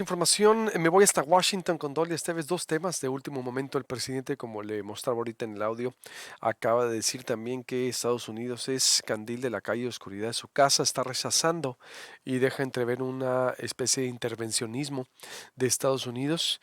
Información, me voy hasta Washington con Dolly Esteves, 2 temas de último momento. El presidente, como le mostraba ahorita en el audio, acaba de decir también que Estados Unidos es candil de la calle, oscuridad de su casa, está rechazando y deja entrever una especie de intervencionismo de Estados Unidos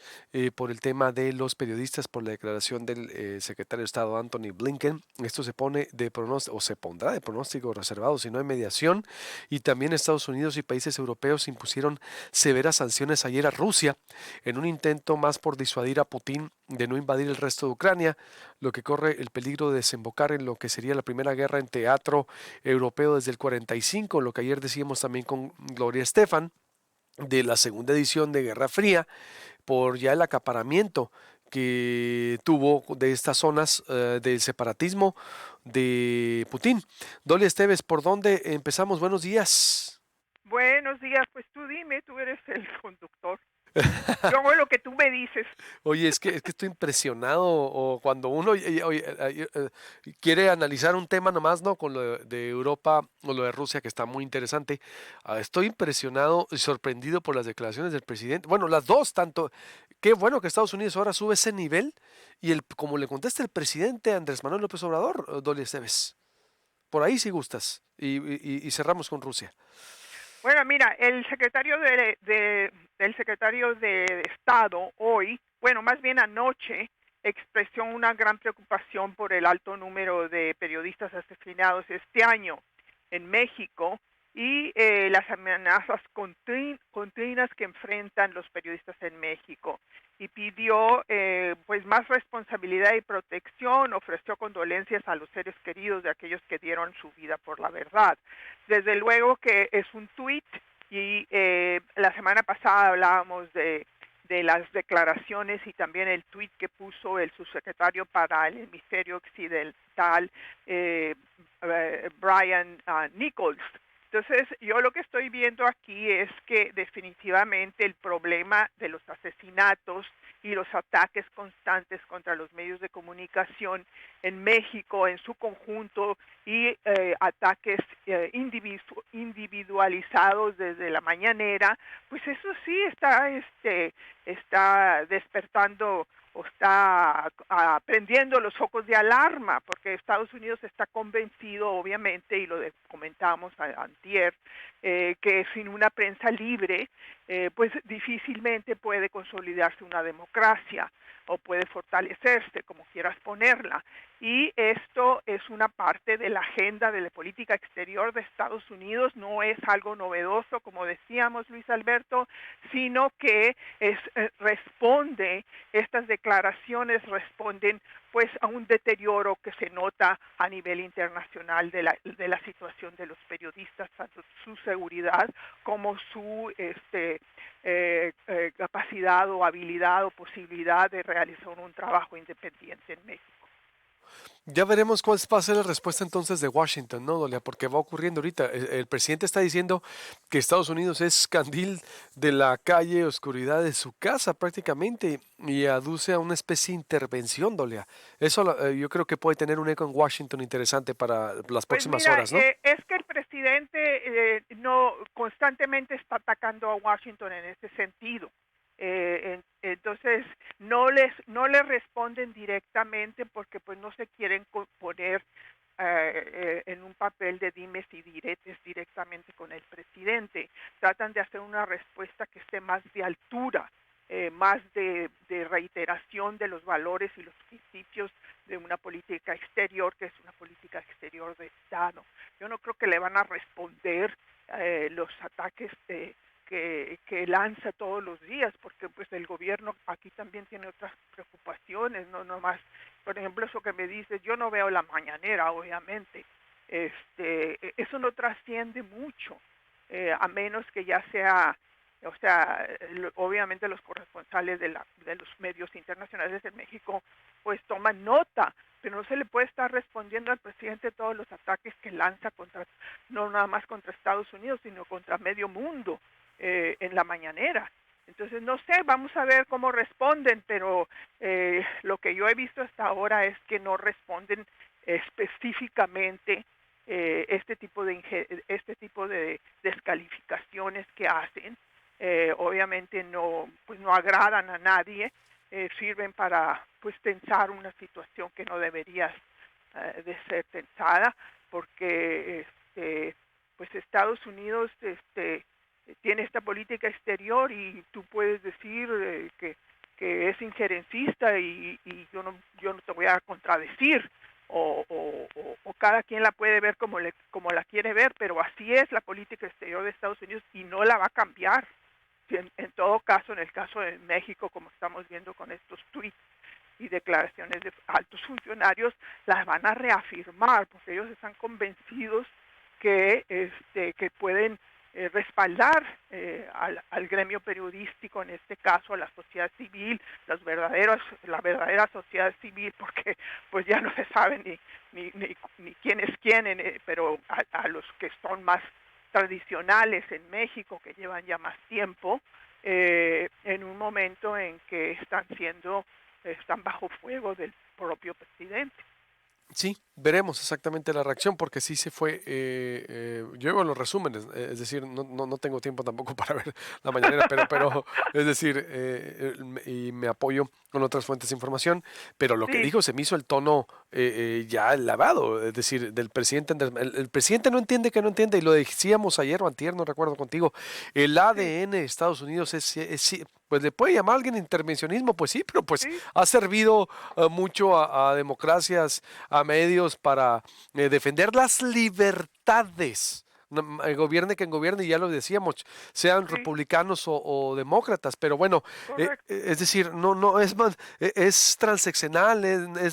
por el tema de los periodistas, por la declaración del secretario de Estado Anthony Blinken. Esto se pone de pronóstico, o se pondrá de pronóstico reservado si no hay mediación, y también Estados Unidos y países europeos impusieron severas sanciones ayer a Rusia en un intento más por disuadir a Putin de no invadir el resto de Ucrania, lo que corre el peligro de desembocar en lo que sería la primera guerra en teatro europeo desde el 45, lo que ayer decíamos también con Gloria Estefan, de la segunda edición de Guerra Fría, por ya el acaparamiento que tuvo de estas zonas del separatismo de Putin. Dolly Esteves, ¿por dónde empezamos? Buenos días. Buenos días, pues tú dime, tú eres el conductor. Yo hago lo que tú me dices. Oye, es que estoy impresionado o cuando uno quiere analizar un tema nomás, ¿no? Con lo de Europa o lo de Rusia, que está muy interesante. Estoy impresionado y sorprendido por las declaraciones del presidente. Bueno, las dos, tanto. Qué bueno que Estados Unidos ahora sube ese nivel y como le contesta el presidente Andrés Manuel López Obrador, Dolly Esteves. Por ahí si gustas. Y cerramos con Rusia. Bueno, mira, el secretario de Estado hoy, bueno, más bien anoche, expresó una gran preocupación por el alto número de periodistas asesinados este año en México y las amenazas continuas que enfrentan los periodistas en México. Y pidió pues más responsabilidad y protección, ofreció condolencias a los seres queridos de aquellos que dieron su vida por la verdad. Desde luego que es un tuit y la semana pasada hablábamos de las declaraciones y también el tuit que puso el subsecretario para el hemisferio occidental, eh, Brian Nichols. Entonces, yo lo que estoy viendo aquí es que definitivamente el problema de los asesinatos y los ataques constantes contra los medios de comunicación en México en su conjunto y ataques individualizados desde la mañanera, pues eso sí está despertando o está prendiendo los focos de alarma, porque Estados Unidos está convencido, obviamente, y comentábamos antier, que sin una prensa libre, pues difícilmente puede consolidarse una democracia o puede fortalecerse, como quieras ponerla. Y esto es una parte de la agenda de la política exterior de Estados Unidos, no es algo novedoso, como decíamos Luis Alberto, sino que estas declaraciones responden pues a un deterioro que se nota a nivel internacional de la situación de los periodistas, tanto su seguridad como su capacidad o habilidad o posibilidad de realizar un trabajo independiente en México. Ya veremos cuál va a ser la respuesta entonces de Washington, ¿no, Dolia? Porque va ocurriendo ahorita. El presidente está diciendo que Estados Unidos es candil de la calle, oscuridad de su casa prácticamente, y aduce a una especie de intervención, Dolia. Eso yo creo que puede tener un eco en Washington interesante para las Pues próximas mira, horas, ¿no? es que el presidente no constantemente está atacando a Washington en ese sentido. Entonces no les responden directamente porque pues no se quieren poner en un papel de dimes y diretes directamente con el presidente. Tratan de hacer una respuesta que esté más de altura, más de reiteración de los valores y los principios de una política exterior que es una política exterior de Estado. Yo no creo que le van a responder los ataques que lanza todos los días, porque pues el gobierno aquí también tiene otras preocupaciones, no nomás, por ejemplo, eso que me dices, yo no veo la mañanera, obviamente, eso no trasciende mucho, a menos que ya sea, o sea, obviamente los corresponsales de los medios internacionales en México pues toman nota, pero no se le puede estar respondiendo al presidente todos los ataques que lanza contra, no nada más contra Estados Unidos, sino contra medio mundo en la mañanera. Entonces, no sé, vamos a ver cómo responden, pero lo que yo he visto hasta ahora es que no responden específicamente este tipo de descalificaciones que hacen. obviamente no, pues no agradan a nadie, sirven para pues tensar una situación que no debería de ser tensada, porque pues Estados Unidos tiene esta política exterior y tú puedes decir que es injerencista y yo no te voy a contradecir, o cada quien la puede ver como la quiere ver, pero así es la política exterior de Estados Unidos y no la va a cambiar. En todo caso, en el caso de México, como estamos viendo con estos tweets y declaraciones de altos funcionarios, las van a reafirmar porque ellos están convencidos que pueden respaldar al gremio periodístico, en este caso a la sociedad civil, la verdadera sociedad civil, porque pues ya no se sabe ni quién es quién, pero a los que son más tradicionales en México, que llevan ya más tiempo, en un momento en que están bajo fuego del propio presidente. Sí, veremos exactamente la reacción porque sí se fue, yo veo los resúmenes, es decir, no tengo tiempo tampoco para ver la mañanera, pero es decir, y me apoyo con otras fuentes de información, pero lo que Sí, dijo se me hizo el tono ya lavado, es decir, del presidente, el presidente no entiende que no entiende, y lo decíamos ayer o antier, no recuerdo contigo, el sí, ADN de Estados Unidos sí, pues le puede llamar a alguien intervencionismo, pues sí, pero pues sí, ha servido mucho a democracias, a medios para defender las libertades. Gobierne quien gobierne, y ya lo decíamos, sean sí, republicanos o demócratas, pero bueno, correcto. es decir, no es más, es transeccional,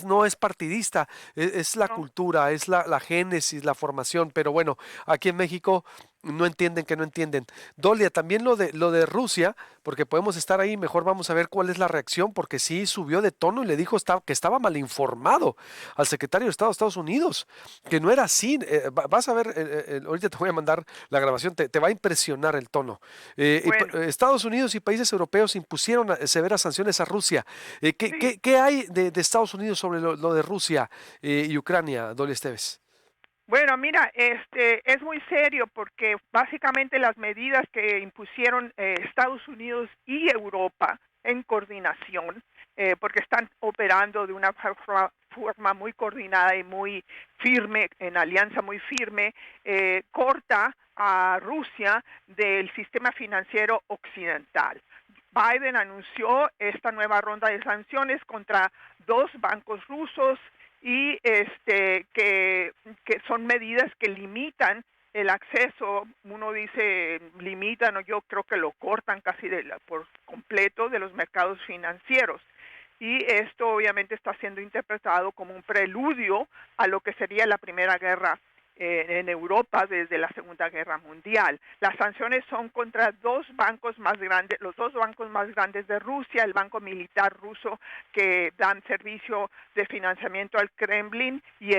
no es partidista, es la No, cultura, es la génesis, la formación, pero bueno, aquí en México no entienden que no entienden. Dolia, también lo de Rusia, porque podemos estar ahí, mejor vamos a ver cuál es la reacción, porque sí subió de tono y le dijo que estaba mal informado al secretario de Estado de Estados Unidos, que no era así. Vas a ver, ahorita te voy a mandar la grabación, te va a impresionar el tono. bueno, Estados Unidos y países europeos impusieron severas sanciones a Rusia. sí. ¿Qué hay de Estados Unidos sobre lo de Rusia y Ucrania, Dolia Esteves? Bueno, mira, es muy serio porque básicamente las medidas que impusieron Estados Unidos y Europa en coordinación, porque están operando de una forma muy coordinada y muy firme, en alianza muy firme, corta a Rusia del sistema financiero occidental. Biden anunció esta nueva ronda de sanciones contra dos bancos rusos y que son medidas que limitan el acceso. Uno dice limitan, o yo creo que lo cortan casi por completo de los mercados financieros. Y esto obviamente está siendo interpretado como un preludio a lo que sería la Primera Guerra en Europa desde la Segunda Guerra Mundial. Las sanciones son contra dos bancos más grandes, los dos bancos más grandes de Rusia, el Banco Militar Ruso, que dan servicio de financiamiento al Kremlin, y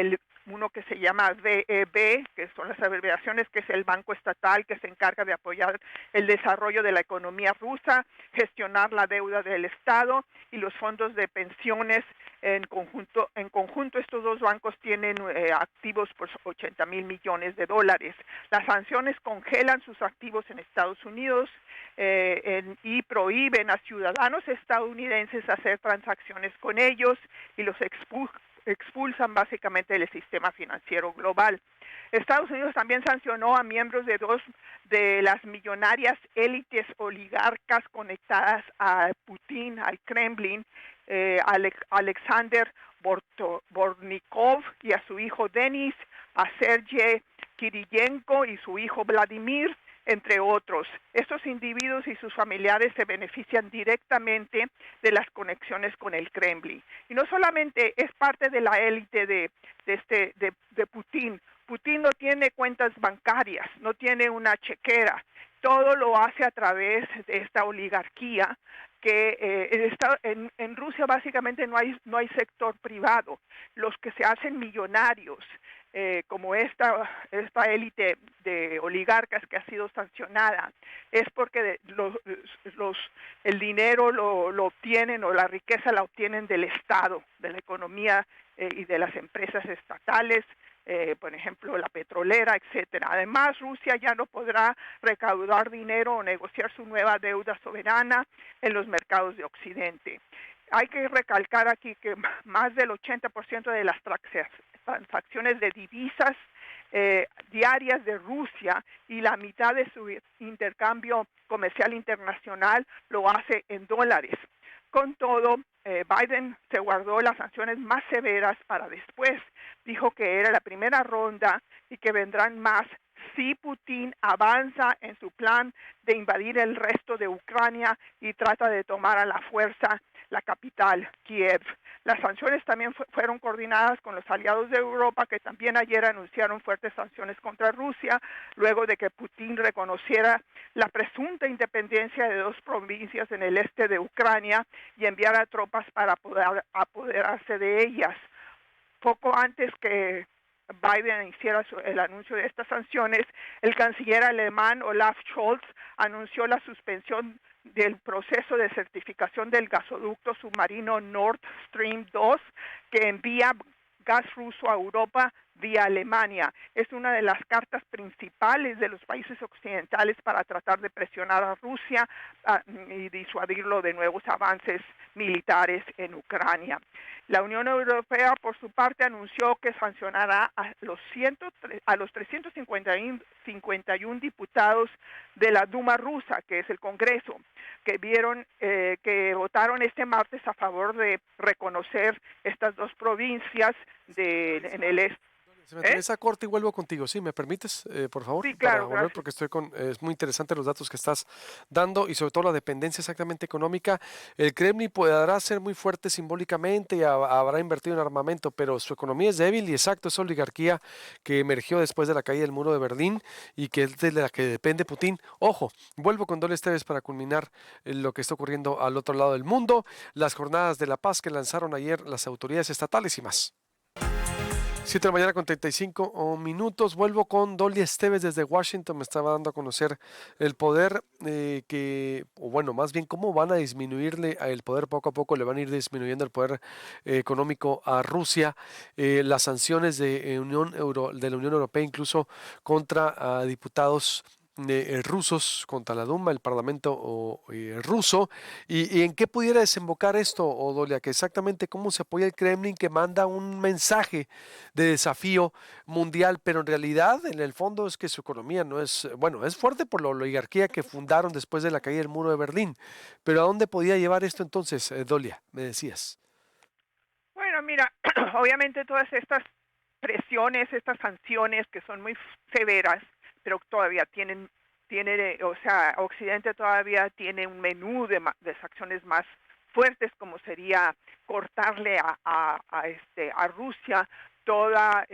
uno que se llama VEB, que son las abreviaciones, que es el banco estatal que se encarga de apoyar el desarrollo de la economía rusa, gestionar la deuda del Estado y los fondos de pensiones. En conjunto estos dos bancos tienen activos por 80,000 millones de dólares. Las sanciones congelan sus activos en Estados Unidos y prohíben a ciudadanos estadounidenses hacer transacciones con ellos y los expulsan básicamente del sistema financiero global. Estados Unidos también sancionó a miembros de dos de las millonarias élites oligarcas conectadas a Putin, al Kremlin, Alexander Bornikov y a su hijo Denis, a Sergei Kiriyenko y su hijo Vladimir, entre otros. Estos individuos y sus familiares se benefician directamente de las conexiones con el Kremlin. Y no solamente es parte de la élite de Putin. Putin no tiene cuentas bancarias, no tiene una chequera. Todo lo hace a través de esta oligarquía que en Rusia básicamente no hay sector privado. Los que se hacen millonarios, como esta élite de oligarcas que ha sido sancionada, es porque el dinero lo obtienen, o la riqueza la obtienen del Estado, de la economía y de las empresas estatales, por ejemplo, la petrolera, etcétera. Además, Rusia ya no podrá recaudar dinero o negociar su nueva deuda soberana en los mercados de Occidente. Hay que recalcar aquí que más del 80% de las transacciones de divisas diarias de Rusia y la mitad de su intercambio comercial internacional lo hace en dólares. Con todo, Biden se guardó las sanciones más severas para después. Dijo que era la primera ronda y que vendrán más si Putin avanza en su plan de invadir el resto de Ucrania y trata de tomar a la fuerza la capital, Kiev. Las sanciones también fueron coordinadas con los aliados de Europa, que también ayer anunciaron fuertes sanciones contra Rusia, luego de que Putin reconociera la presunta independencia de dos provincias en el este de Ucrania y enviara tropas para poder apoderarse de ellas. Poco antes que Biden hiciera el anuncio de estas sanciones, el canciller alemán Olaf Scholz anunció la suspensión del proceso de certificación del gasoducto submarino Nord Stream 2, que envía gas ruso a Europa vía Alemania. Es una de las cartas principales de los países occidentales para tratar de presionar a Rusia y disuadirlo de nuevos avances militares en Ucrania. La Unión Europea, por su parte, anunció que sancionará a los 351 diputados de la Duma rusa, que es el Congreso, que votaron este martes a favor de reconocer estas dos provincias en el este. Se me atraviesa corte y vuelvo contigo. ¿Sí? ¿Me permites, por favor? Sí, Para claro, volver, gracias. porque es muy interesante los datos que estás dando y sobre todo la dependencia exactamente económica. El Kremlin podrá ser muy fuerte simbólicamente y habrá invertido en armamento, pero su economía es débil y exacto, esa oligarquía que emergió después de la caída del muro de Berlín y que es de la que depende Putin. Ojo, vuelvo con Dole Esteves para culminar lo que está ocurriendo al otro lado del mundo, las jornadas de la paz que lanzaron ayer las autoridades estatales y más. 7 de la mañana con 35 minutos. Vuelvo con Dolly Esteves desde Washington. Me estaba dando a conocer el poder o bueno, más bien cómo van a disminuirle el poder poco a poco, le van a ir disminuyendo el poder económico a Rusia. Las sanciones de de la Unión Europea, incluso contra diputados rusos, contra la Duma, el Parlamento ruso, y en qué pudiera desembocar esto, Odolia, que exactamente cómo se apoya el Kremlin que manda un mensaje de desafío mundial, pero en realidad, en el fondo, es que su economía no es, bueno, es fuerte por la oligarquía que fundaron después de la caída del muro de Berlín, pero ¿a dónde podía llevar esto entonces, Dolia? Me decías. Bueno, mira, obviamente todas estas presiones, estas sanciones que son muy severas, pero todavía o sea, Occidente todavía tiene un menú de acciones más fuertes, como sería cortarle a Rusia todo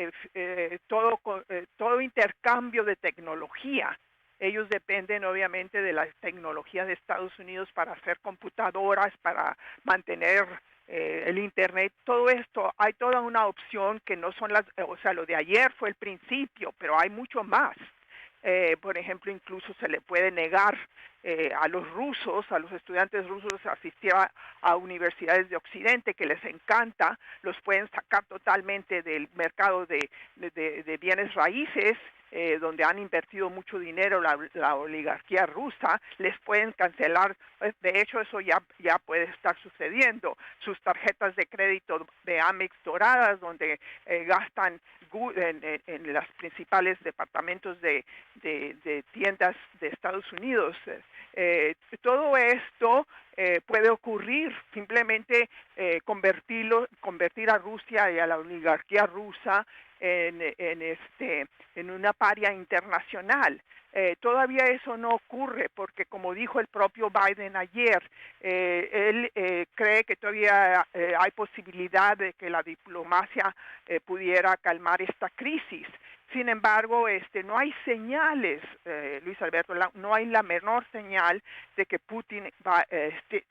intercambio de tecnología. Ellos dependen obviamente de la tecnología de Estados Unidos para hacer computadoras, para mantener el Internet, todo esto. Hay toda una opción que no son o sea, lo de ayer fue el principio, pero hay mucho más. Por ejemplo, incluso se le puede negar a los rusos, a los estudiantes rusos, asistir a universidades de Occidente, que les encanta, los pueden sacar totalmente del mercado de bienes raíces, donde han invertido mucho dinero la oligarquía rusa, les pueden cancelar. De hecho, eso ya puede estar sucediendo. Sus tarjetas de crédito de Amex doradas, donde gastan en los principales departamentos de tiendas de Estados Unidos. Todo esto puede ocurrir, simplemente convertir a Rusia y a la oligarquía rusa en una paria internacional. Todavía eso no ocurre porque, como dijo el propio Biden ayer, él cree que todavía hay posibilidad de que la diplomacia pudiera calmar esta crisis. Sin embargo, no hay señales, Luis Alberto, no hay la menor señal de que Putin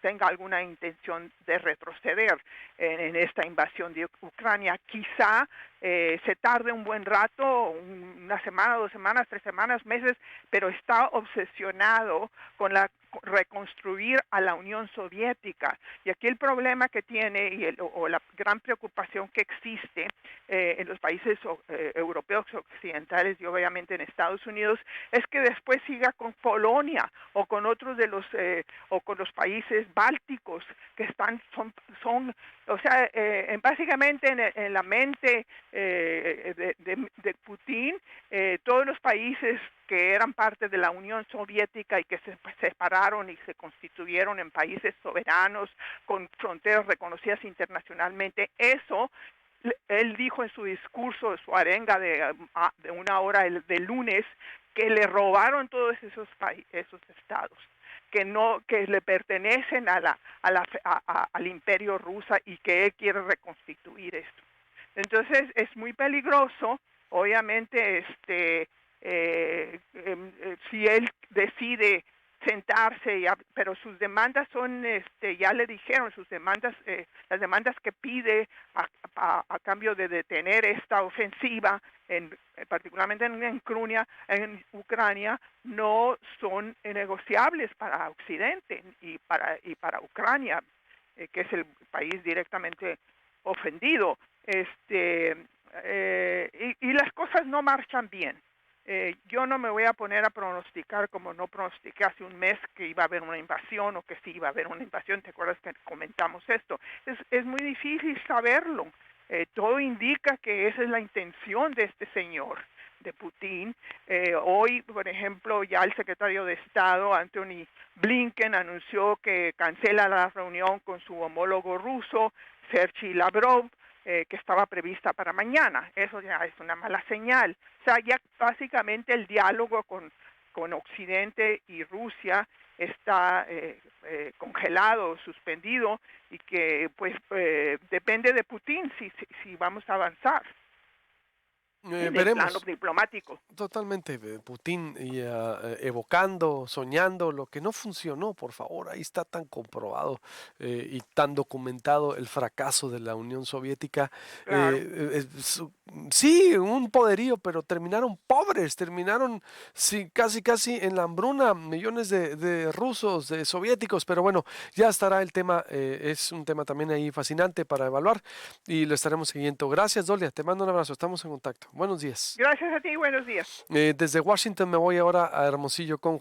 tenga alguna intención de retroceder en esta invasión de Ucrania. Quizá se tarde un buen rato, una semana, 2 semanas, 3 semanas, meses, pero está obsesionado con reconstruir a la Unión Soviética. Y aquí el problema que tiene o la gran preocupación que existe en los países europeos occidentales y obviamente en Estados Unidos es que después siga con Polonia o con otros de los o con los países bálticos que son o sea, básicamente en la mente de Putin, todos los países que eran parte de la Unión Soviética y que se separaron y se constituyeron en países soberanos con fronteras reconocidas internacionalmente, eso él dijo en su discurso, su arenga de 1 hora del lunes, que le robaron todos esos estados, que le pertenecen al imperio ruso y que él quiere reconstituir esto. Entonces es muy peligroso, obviamente, si él decide sentarse, pero sus demandas son, ya le dijeron, sus demandas, las demandas que pide a cambio de detener esta ofensiva, particularmente en Ucrania, no son negociables para Occidente y para Ucrania, que es el país directamente ofendido. Y las cosas no marchan bien. Yo no me voy a poner a pronosticar como no pronostiqué hace un mes que iba a haber una invasión o que sí iba a haber una invasión. ¿Te acuerdas que comentamos esto? Es muy difícil saberlo. Todo indica que esa es la intención de este señor, de Putin. Hoy, por ejemplo, ya el secretario de Estado, Anthony Blinken, anunció que cancela la reunión con su homólogo ruso, Sergei Lavrov, que estaba prevista para mañana. Eso ya es una mala señal. O sea, ya básicamente el diálogo con Occidente y Rusia está congelado, suspendido, y que pues depende de Putin si vamos a avanzar en el plano Veremos. diplomático. Totalmente, Putin y, evocando, soñando lo que no funcionó, por favor, ahí está tan comprobado y tan documentado el fracaso de la Unión Soviética. Claro. Sí, un poderío, pero terminaron pobres, terminaron sí, casi casi en la hambruna, millones de rusos, de soviéticos, pero bueno, ya estará el tema, es un tema también ahí fascinante para evaluar y lo estaremos siguiendo. Gracias, Dolia, te mando un abrazo, estamos en contacto. Buenos días. Gracias a ti y buenos días. Desde Washington me voy ahora a Hermosillo con